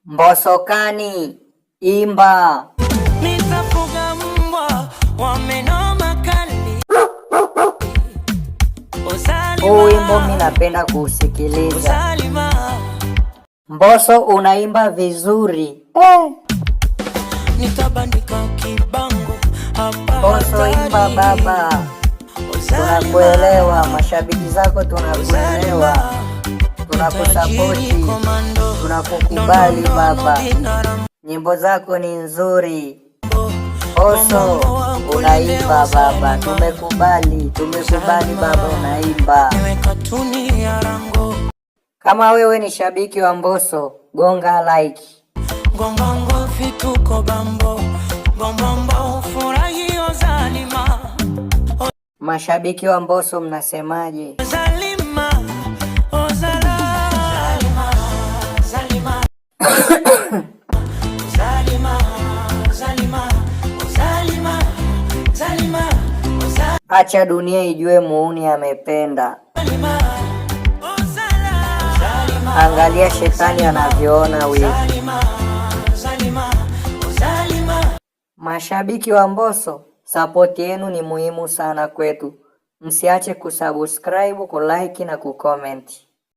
Mbosokani imba. Nitafuga mbwa wa meno makali. Huu wimbo mimi napenda kuusikiliza. Mbosso unaimba vizuri. Nitabandika kibango hapa. Mbosso imba baba. Tunakuelewa, mashabiki zako tunakuelewa. Tunakusapoti. Tunakukubali baba. Nyimbo zako ni nzuri. Mbosso unaimba baba. Tumekubali baba unaimba. Kama wewe ni shabiki wa Mbosso, gonga like. Gongongo vituko bambo. Gombombo furahi ozalima. Mashabiki wa Mbosso mnasemaje? Zalima, ozala. Zalima, Zalima, Zalima, Zalima, Zalima, Zalima. Acha dunia ijue muuni amependa. Angalia shetani anavyoona wivu. Mashabiki wa Mbosso, support yenu ni muhimu sana kwetu. Msiache kusubscribe, kulike na kucomment.